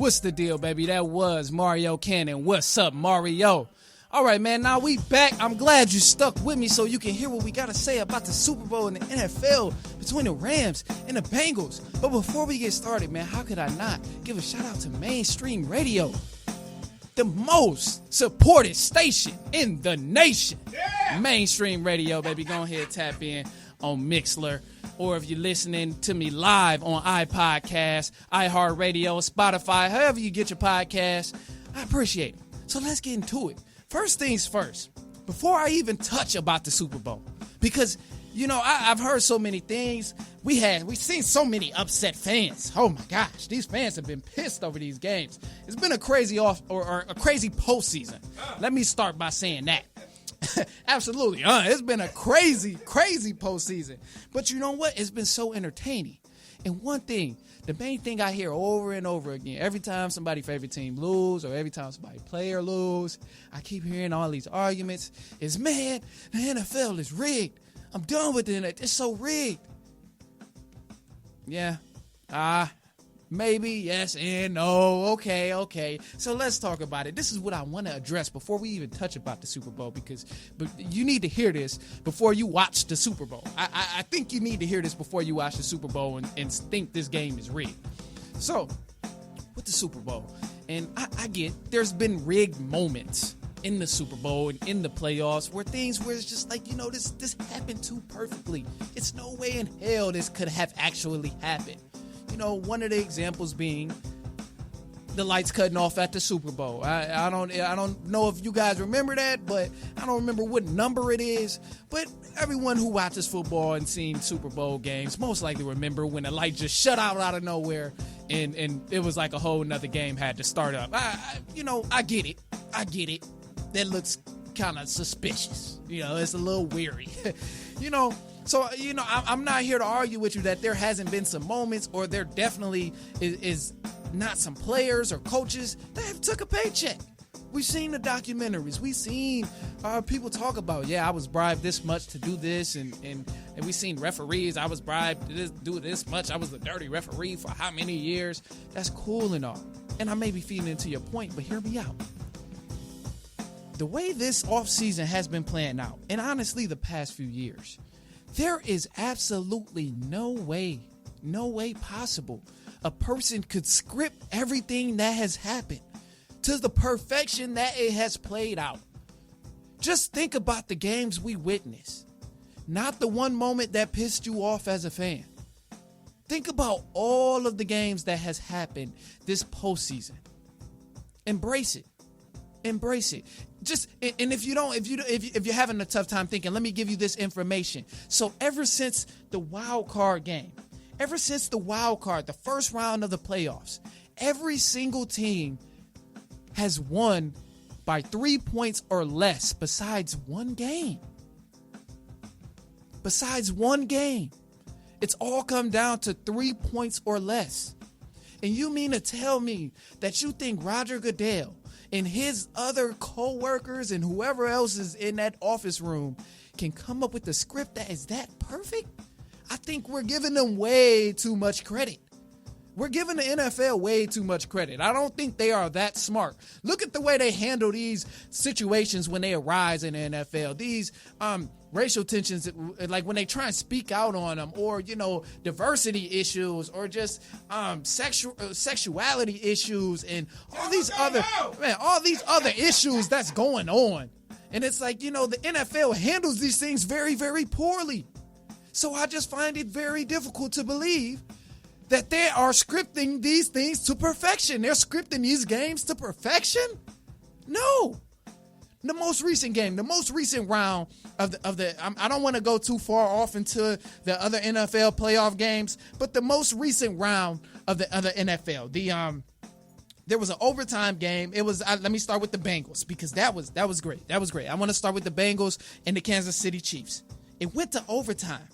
What's the deal, baby? That was Mario Cannon. What's up, Mario? All right, man, now we back. I'm glad you stuck with me so you can hear what we got to say about the Super Bowl and the NFL between the Rams and the Bengals. But before we get started, man, how could I not give a shout out to MainStream Radio, the most supported station in the nation. Yeah. MainStream Radio, baby. Go ahead, tap in on Mixler. Or if you're listening to me live on iPodcast, iHeartRadio, Spotify, however you get your podcast, I appreciate it. So let's get into it. First things first, before I even touch about the Super Bowl, because, you know, I've heard so many things. We've seen so many upset fans. Oh my gosh, these fans have been pissed over these games. It's been a crazy a crazy postseason. Let me start by saying that. Absolutely. It's been a crazy postseason. But you know what? It's been so entertaining. And one thing, the main thing I hear over and over again, every time somebody's favorite team lose or every time somebody play or lose, I keep hearing all these arguments, is, man, the NFL is rigged. I'm done with it. It's so rigged. Yeah. Maybe, yes, and no. Okay. So let's talk about it. This is what I want to address before we even touch about the Super Bowl, but you need to hear this before you watch the Super Bowl. I think you need to hear this before you watch the Super Bowl and think this game is rigged. So, with the Super Bowl, and I get there's been rigged moments in the Super Bowl and in the playoffs where it's just like, you know, this happened too perfectly. It's no way in hell this could have actually happened. You know, one of the examples being the lights cutting off at the Super Bowl. I don't know if you guys remember that, but I don't remember what number it is. But everyone who watches football and seen Super Bowl games most likely remember when the light just shut out of nowhere and it was like a whole nother game had to start up. I get it. That looks kind of suspicious. You know, it's a little weary. So, I'm not here to argue with you that there hasn't been some moments or there definitely is not some players or coaches that have took a paycheck. We've seen the documentaries. We've seen people talk about, I was bribed this much to do this. And we've seen referees. I was bribed to do this much. I was the dirty referee for how many years. That's cool and all. And I may be feeding into your point, but hear me out. The way this offseason has been playing out, and honestly the past few years, there is absolutely no way possible a person could script everything that has happened to the perfection that it has played out. Just think about the games we witnessed, not the one moment that pissed you off as a fan. Think about all of the games that has happened this postseason. Embrace it. If you're having a tough time thinking, let me give you this information. So ever since the wild card game, the first round of the playoffs, every single team has won by 3 points or less besides one game. It's all come down to 3 points or less. And you mean to tell me that you think Roger Goodell and his other co-workers and whoever else is in that office room can come up with a script that is that perfect? I think we're giving them way too much credit. We're giving the NFL way too much credit. I don't think they are that smart. Look at the way they handle these situations when they arise in the NFL. These racial tensions, like when they try and speak out on them, or, diversity issues, or just sexuality issues, and all these other issues that's going on. And it's like, the NFL handles these things very, very poorly. So I just find it very difficult to believe that they are scripting these things to perfection. They're scripting these games to perfection? No. The most recent game, the most recent round of the I don't want to go too far off into the other NFL playoff games, but the most recent round of the other NFL, there was an overtime game. It was let me start with the Bengals, because that was great. That was great. I want to start with the Bengals and the Kansas City Chiefs. It went to overtime.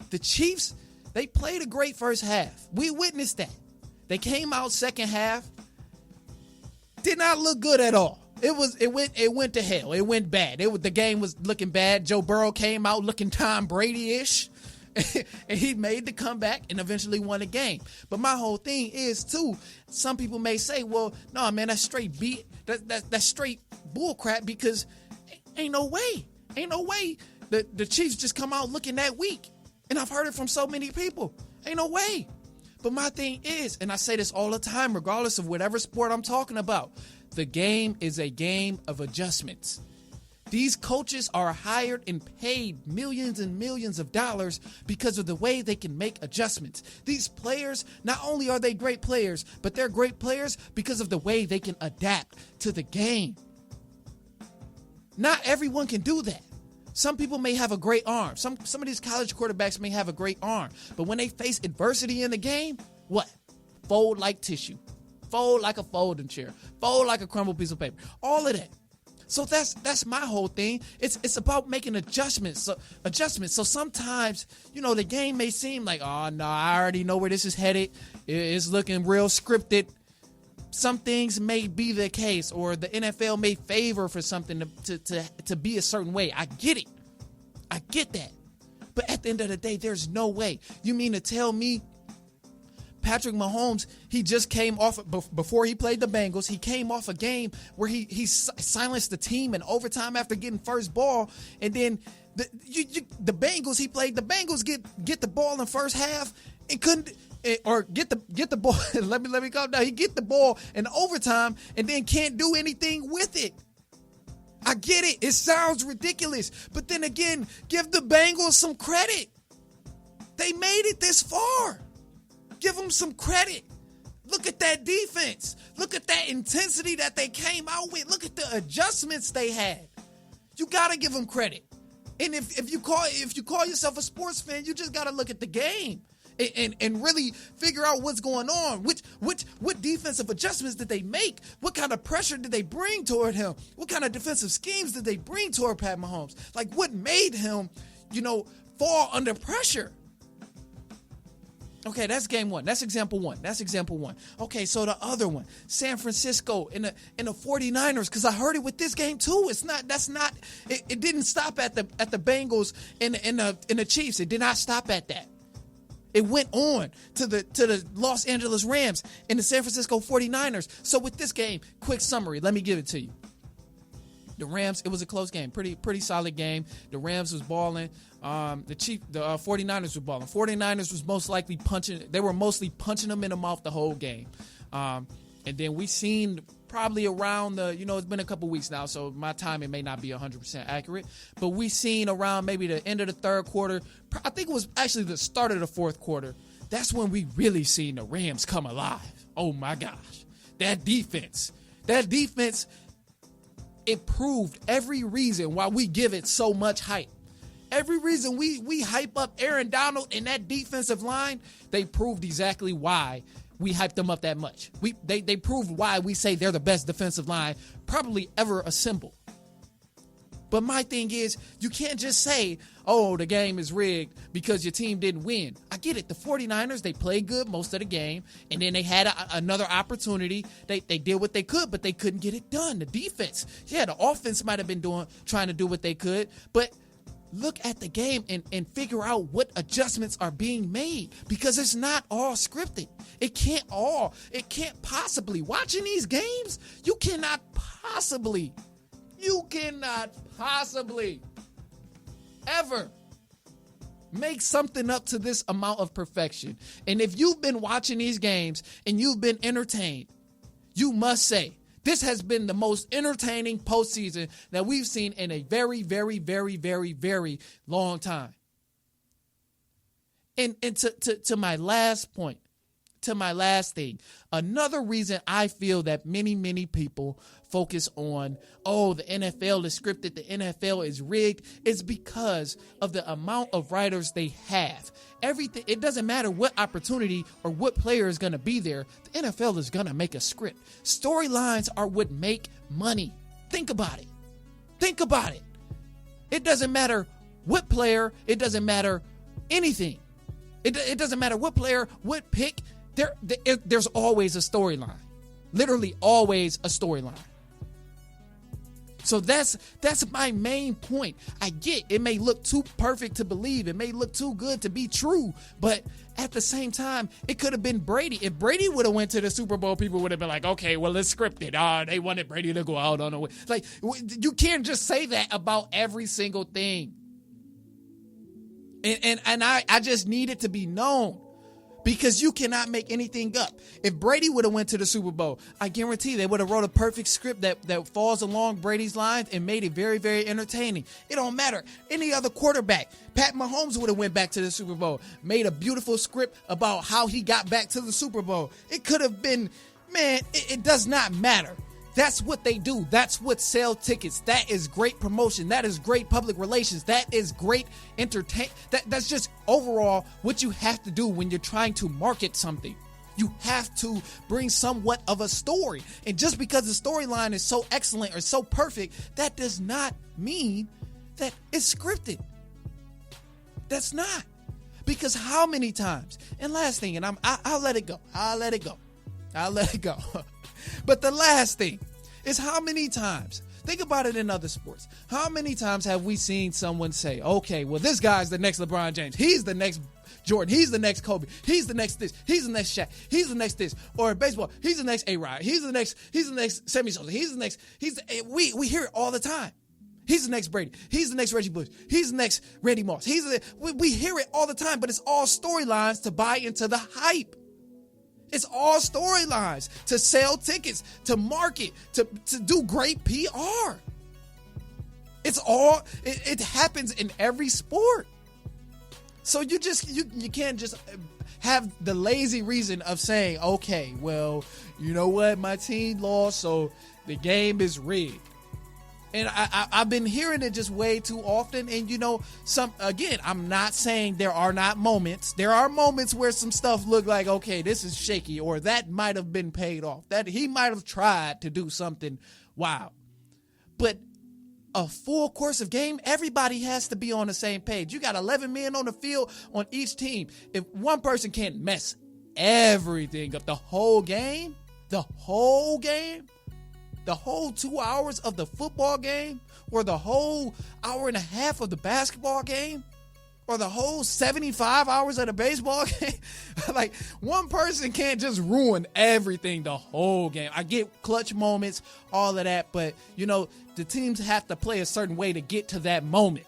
The Chiefs, they played a great first half. We witnessed that. They came out second half, did not look good at all. It went to hell. It went bad. The game was looking bad. Joe Burrow came out looking Tom Brady-ish. And he made the comeback and eventually won the game. But my whole thing is, too, some people may say, well, no, man, that's straight that's straight bullcrap, because ain't no way the Chiefs just come out looking that weak. And I've heard it from so many people. Ain't no way. But my thing is, and I say this all the time, regardless of whatever sport I'm talking about, the game is a game of adjustments. These coaches are hired and paid millions and millions of dollars because of the way they can make adjustments. These players, not only are they great players, but they're great players because of the way they can adapt to the game. Not everyone can do that. Some people may have a great arm. Some of these college quarterbacks may have a great arm. But when they face adversity in the game, what? Fold like tissue. Fold like a folding chair. Fold like a crumbled piece of paper. All of that. So that's my whole thing. It's about making adjustments. So sometimes, the game may seem like, oh no, I already know where this is headed. It's looking real scripted. Some things may be the case, or the NFL may favor for something to be a certain way. I get it. I get that. But at the end of the day, there's no way. You mean to tell me Patrick Mahomes, he just came off, before he played the Bengals, he came off a game where he silenced the team in overtime after getting first ball, and then the Bengals, he played the Bengals get the ball in the first half and couldn't, or get the ball. let me calm down. He get the ball in overtime and then can't do anything with it. I get it. It sounds ridiculous, but then again, give the Bengals some credit. They made it this far. Give them some credit. Look at that defense. Look at that intensity that they came out with. Look at the adjustments they had. You gotta give them credit. And if you call yourself a sports fan, you just gotta look at the game and really figure out what's going on. What defensive adjustments did they make? What kind of pressure did they bring toward him? What kind of defensive schemes did they bring toward Pat Mahomes? Like, what made him, fall under pressure? Okay, that's game one. That's example one. Okay, so the other one, San Francisco in the 49ers, because I heard it with this game too. It didn't stop at the Bengals and the Chiefs. It did not stop at that. It went on to the Los Angeles Rams and the San Francisco 49ers. So with this game, quick summary, let me give it to you. The Rams, it was a close game, pretty solid game. The Rams was balling. The 49ers were balling. 49ers was mostly punching them in the mouth the whole game. And then we seen probably around it's been a couple weeks now, so my timing may not be 100% accurate, but we seen around maybe the end of the third quarter. I think it was actually the start of the fourth quarter. That's when we really seen the Rams come alive. Oh my gosh. That defense, it proved every reason why we give it so much hype. Every reason we hype up Aaron Donald and that defensive line, they proved exactly why we hyped them up that much. They proved why we say they're the best defensive line probably ever assembled. But my thing is, you can't just say, oh, the game is rigged because your team didn't win. I get it. The 49ers, they played good most of the game, and then they had another opportunity. They did what they could, but they couldn't get it done. The defense, the offense might have been trying to do what they could, but look at the game and figure out what adjustments are being made, because it's not all scripted. It can't possibly, watching these games, you cannot possibly ever make something up to this amount of perfection. And if you've been watching these games and you've been entertained, you must say, this has been the most entertaining postseason that we've seen in a very, very, very, very, very long time. And to my last point, to my last thing, another reason I feel that many, many people focus on, oh, the NFL is scripted, the NFL is rigged, is because of the amount of writers they have. Everything, it doesn't matter what opportunity or what player is going to be there, the NFL is going to make a script. Storylines are what make money. Think about it. It doesn't matter what player, it doesn't matter anything. It doesn't matter what player, what pick, there's always a storyline. Literally always a storyline. So that's my main point. I get it may look too perfect to believe. It may look too good to be true. But at the same time, it could have been Brady. If Brady would have went to the Super Bowl, people would have been like, okay, well, it's scripted. They wanted Brady to go out on a way. Like, you can't just say that about every single thing. And I just need it to be known. Because you cannot make anything up. If Brady would have went to the Super Bowl, I guarantee they would have wrote a perfect script that falls along Brady's lines and made it very, very entertaining. It don't matter. Any other quarterback, Pat Mahomes would have went back to the Super Bowl, made a beautiful script about how he got back to the Super Bowl. It could have been, man, it does not matter. That's what they do. That's what sell tickets. That is great promotion. That is great public relations. That is great that's just overall what you have to do when you're trying to market something. You have to bring somewhat of a story. And just because the storyline is so excellent or so perfect, that does not mean that it's scripted. That's not. Because how many times? And last thing, and I'll let it go. I'll let it go. But the last thing is how many times, think about it in other sports, how many times have we seen someone say, okay, well, this guy's the next LeBron James. He's the next Jordan. He's the next Kobe. He's the next this. He's the next Shaq. He's the next this. Or in baseball, he's the next A-Rod. He's the next Sammy Sosa. We hear it all the time. He's the next Brady. He's the next Reggie Bush. He's the next Randy Moss. We hear it all the time, but it's all storylines to buy into the hype. It's all storylines to sell tickets, to market, to do great PR. It happens in every sport. So you can't just have the lazy reason of saying, okay, well, you know what? My team lost, so the game is rigged. And I've been hearing it just way too often. And, I'm not saying there are not moments. There are moments where some stuff look like, okay, this is shaky, or that might have been paid off. That he might have tried to do something wild. But a full course of game, everybody has to be on the same page. You got 11 men on the field on each team. If one person can't mess everything up, the whole 2 hours of the football game, or the whole hour and a half of the basketball game, or the whole 75 hours of the baseball game. Like, one person can't just ruin everything the whole game. I get clutch moments, all of that, but the teams have to play a certain way to get to that moment.